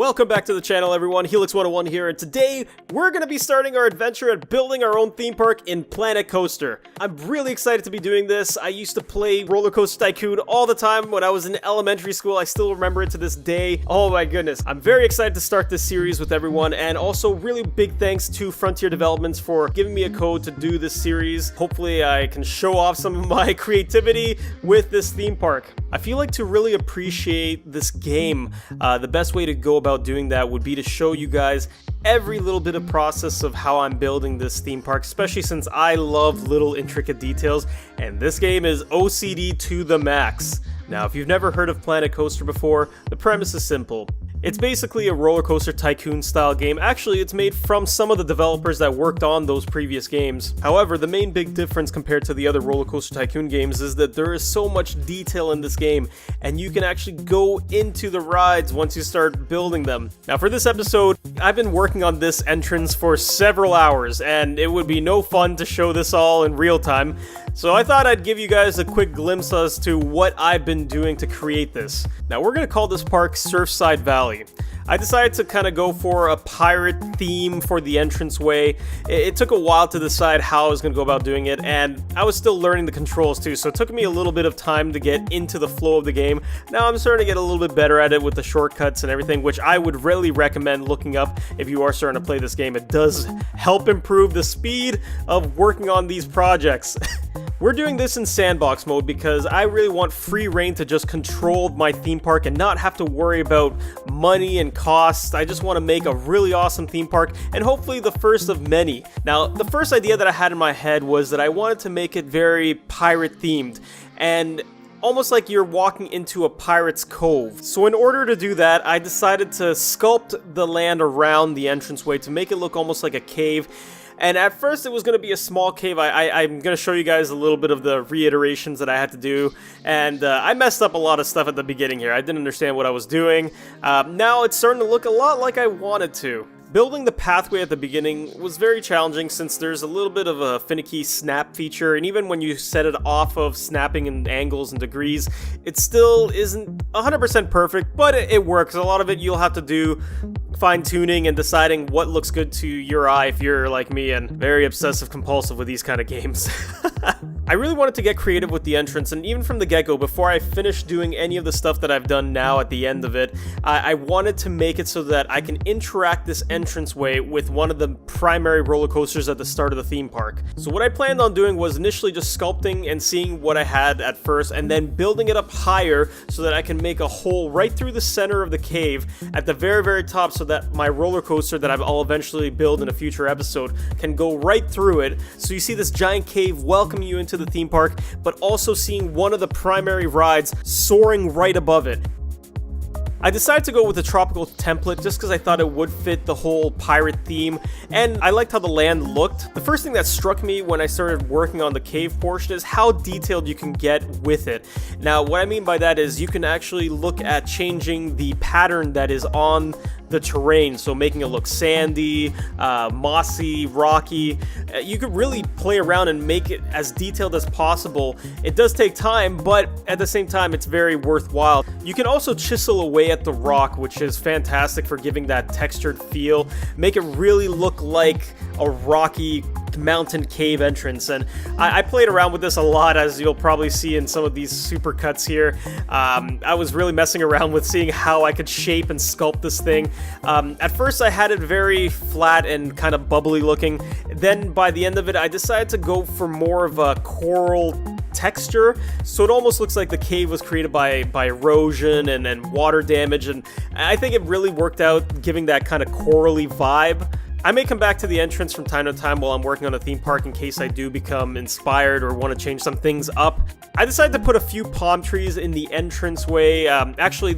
Welcome back to the channel, everyone. Helix 101 here, and today we're going to be starting our adventure at building our own theme park in Planet Coaster. I'm really excited to be doing this. I used to play Roller Coaster Tycoon all the time when I was in elementary school. I still remember it to this day. Oh my goodness. I'm very excited to start this series with everyone, and also really big thanks to Frontier Developments for giving me a code to do this series. Hopefully I can show off some of my creativity with this theme park. I feel like to really appreciate this game, the best way to go about doing that would be to show you guys every little bit of process of how I'm building this theme park, especially since I love little intricate details, and this game is OCD to the max. Now, if you've never heard of Planet Coaster before, the premise is simple. It's basically a roller coaster tycoon style game. Actually, it's made from some of the developers that worked on those previous games. However, the main big difference compared to the other roller coaster tycoon games is that there is so much detail in this game, and you can actually go into the rides once you start building them. Now, for this episode, I've been working on this entrance for several hours, and it would be no fun to show this all in real time. So I thought I'd give you guys a quick glimpse as to what I've been doing to create this. Now, we're going to call this park Surfside Valley. I decided to kind of go for a pirate theme for the entranceway. It took a while to decide how I was going to go about doing it, and I was still learning the controls too, so it took me a little bit of time to get into the flow of the game. Now I'm starting to get a little bit better at it with the shortcuts and everything, which I would really recommend looking up if you are starting to play this game. It does help improve the speed of working on these projects. We're doing this in sandbox mode because I really want free reign to just control my theme park and not have to worry about money and costs. I just want to make a really awesome theme park, and hopefully the first of many. Now, the first idea that I had in my head was that I wanted to make it very pirate themed, and almost like you're walking into a pirate's cove. So in order to do that, I decided to sculpt the land around the entranceway to make it look almost like a cave. And at first it was going to be a small cave. I'm going to show you guys a little bit of the reiterations that I had to do. And I messed up a lot of stuff at the beginning here. I didn't understand what I was doing. Now it's starting to look a lot like I wanted to. Building the pathway at the beginning was very challenging since there's a little bit of a finicky snap feature, and even when you set it off of snapping in angles and degrees, it still isn't 100% perfect, but it works. A lot of it you'll have to do fine-tuning and deciding what looks good to your eye if you're like me and very obsessive compulsive with these kind of games. I really wanted to get creative with the entrance, and even from the get-go, before I finished doing any of the stuff that I've done now at the end of it, I wanted to make it so that I can interact this entranceway with one of the primary roller coasters at the start of the theme park. So what I planned on doing was initially just sculpting and seeing what I had at first, and then building it up higher so that I can make a hole right through the center of the cave at the very, very top, so that my roller coaster that I'll eventually build in a future episode can go right through it. So you see this giant cave welcoming you into the theme park, but also seeing one of the primary rides soaring right above it. I decided to go with a tropical template just because I thought it would fit the whole pirate theme, and I liked how the land looked. The first thing that struck me when I started working on the cave portion is how detailed you can get with it. Now, what I mean by that is you can actually look at changing the pattern that is on the terrain, so making it look sandy, mossy, rocky. You could really play around and make it as detailed as possible. It does take time, but at the same time, it's very worthwhile. You can also chisel away at the rock, which is fantastic for giving that textured feel. Make it really look like a rocky mountain cave entrance, and I played around with this a lot, as you'll probably see in some of these super cuts here. I was really messing around with seeing how I could shape and sculpt this thing. At first I had it very flat and kind of bubbly looking. Then by the end of it, I decided to go for more of a coral texture, so it almost looks like the cave was created by erosion and water damage, and I think it really worked out, giving that kind of corally vibe. I may come back to the entrance from time to time while I'm working on the theme park in case I do become inspired or want to change some things up. I decided to put a few palm trees in the entranceway. Actually,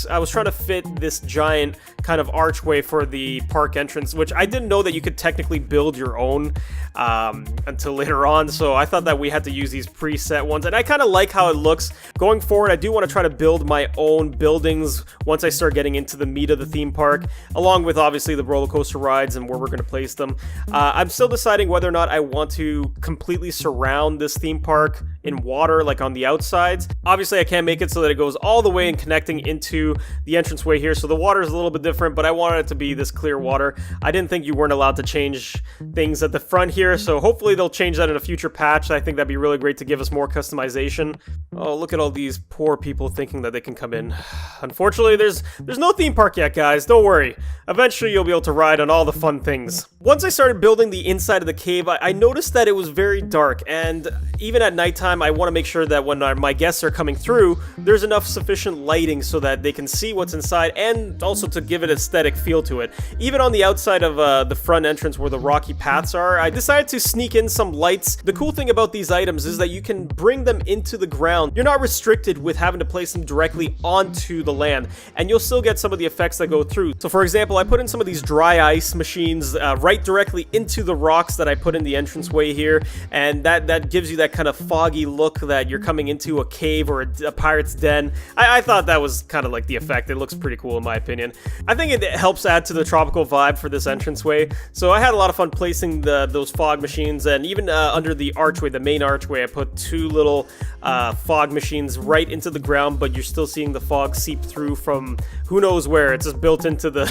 I was trying to fit this giant kind of archway for the park entrance, which I didn't know that you could technically build your own until later on, so I thought that we had to use these preset ones, and I kind of like how it looks. Going forward, I do want to try to build my own buildings once I start getting into the meat of the theme park, along with obviously the roller coaster rides and where we're going to place them. I'm still deciding whether or not I want to completely surround this theme park in water, like on the outsides. Obviously, I can't make it so that it goes all the way and connecting into the entranceway here, so the water is a little bit different, but I wanted it to be this clear water. I didn't think you weren't allowed to change things at the front here, so hopefully they'll change that in a future patch. I think that'd be really great to give us more customization. Oh, look at all these poor people thinking that they can come in. Unfortunately, there's no theme park yet, guys. Don't worry. Eventually, you'll be able to ride on all the fun things. Once I started building the inside of the cave, I noticed that it was very dark, and even at nighttime, I want to make sure that when my guests are coming through, there's enough sufficient lighting so that they can see what's inside, and also to give it an aesthetic feel to it. Even on the outside of the front entrance where the rocky paths are, I decided to sneak in some lights. The cool thing about these items is that you can bring them into the ground. You're not restricted with having to place them directly onto the land, and you'll still get some of the effects that go through. So for example, I put in some of these dry ice machines right directly into the rocks that I put in the entranceway here, and that gives you that kind of foggy look that you're coming into a cave or a pirate's den. I thought that was kind of like the effect. It looks pretty cool in my opinion. I think it helps add to the tropical vibe for this entranceway, so I had a lot of fun placing those fog machines, and even under the archway, the main archway, I put two little fog machines right into the ground, but you're still seeing the fog seep through from who knows where. It's just built into the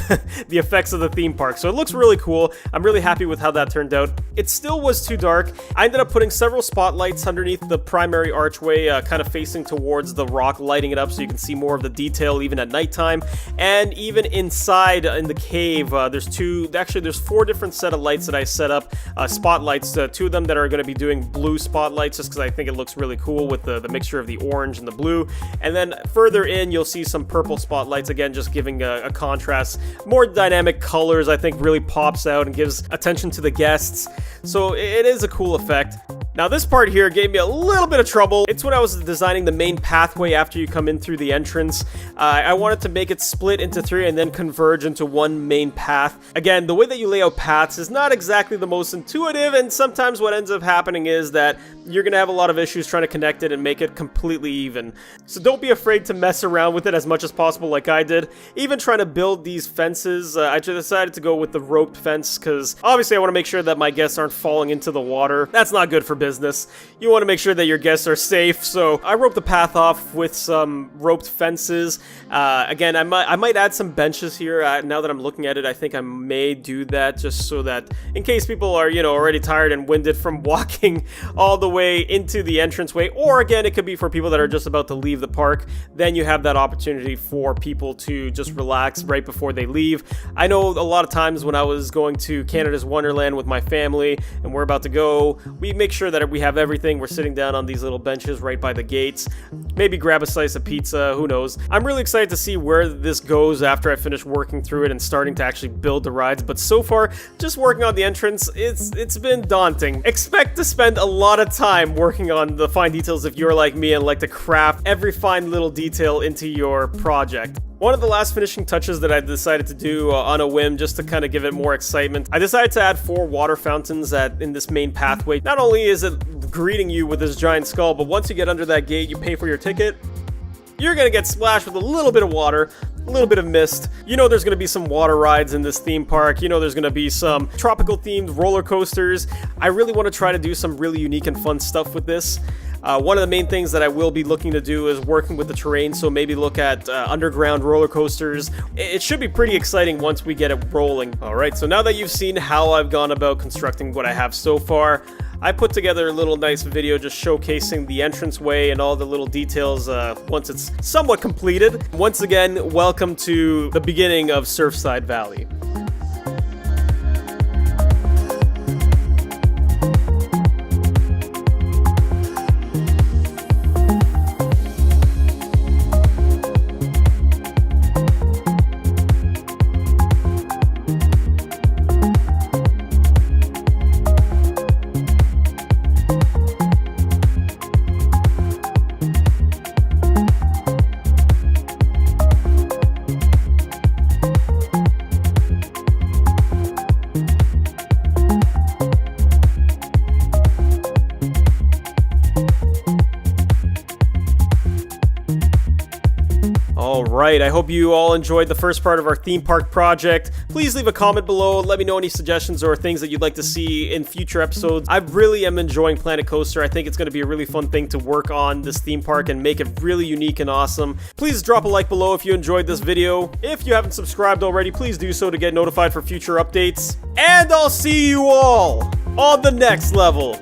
the effects of the theme park, so it looks really cool. I'm really happy with how that turned out. It still was too dark. I ended up putting several spotlights underneath the primary archway, kind of facing towards the rock, lighting it up so you can see more of the detail even at nighttime. And even inside in the cave, there's four different set of lights that I set up, spotlights, two of them that are going to be doing blue spotlights just because I think it looks really cool with the mixture of the orange and the blue. And then further in, you'll see some purple spotlights, again just giving a contrast. More dynamic colors, I think, really pops out and gives attention to the guests, so it is a cool effect. Now this part here gave me a little bit of trouble. It's when I was designing the main pathway after you come in through the entrance. I wanted to make it split into three and then converge into one main path. Again, the way that you lay out paths is not exactly the most intuitive, and sometimes what ends up happening is that you're going to have a lot of issues trying to connect it and make it completely even. So don't be afraid to mess around with it as much as possible like I did. Even trying to build these fences, I decided to go with the roped fence because obviously I want to make sure that my guests aren't falling into the water. That's not good for business. You want to make sure that your guests are safe, so I roped the path off with some roped fences. Again, I might add some benches here. Now that I'm looking at it, I think I may do that just so that in case people are, already tired and winded from walking all the way into the entranceway, or again, it could be for people that are just about to leave the park, then you have that opportunity for people to just relax right before they leave. I know a lot of times when I was going to Canada's Wonderland with my family and we're about to go, we make sure that we have everything. We're sitting down on these little benches right by the gates, maybe grab a slice of pizza, who knows. I'm really excited to see where this goes after I finish working through it and starting to actually build the rides, but so far, just working on the entrance, it's been daunting. Expect to spend a lot of time working on the fine details if you're like me and like to craft every fine little detail into your project. One of the last finishing touches that I decided to do on a whim, just to kind of give it more excitement, I decided to add 4 water fountains in this main pathway. Not only is it greeting you with this giant skull, but once you get under that gate, you pay for your ticket, you're gonna get splashed with a little bit of water, a little bit of mist. There's gonna be some water rides in this theme park. There's gonna be some tropical themed roller coasters. I really want to try to do some really unique and fun stuff with this. One of the main things that I will be looking to do is working with the terrain, so maybe look at underground roller coasters. It should be pretty exciting once we get it rolling. Alright, so now that you've seen how I've gone about constructing what I have so far, I put together a little nice video just showcasing the entranceway and all the little details once it's somewhat completed. Once again, welcome to the beginning of Surfside Valley. Alright, I hope you all enjoyed the first part of our theme park project. Please leave a comment below, let me know any suggestions or things that you'd like to see in future episodes. I really am enjoying Planet Coaster. I think it's going to be a really fun thing to work on this theme park and make it really unique and awesome. Please drop a like below if you enjoyed this video. If you haven't subscribed already, please do so to get notified for future updates. And I'll see you all on the next level.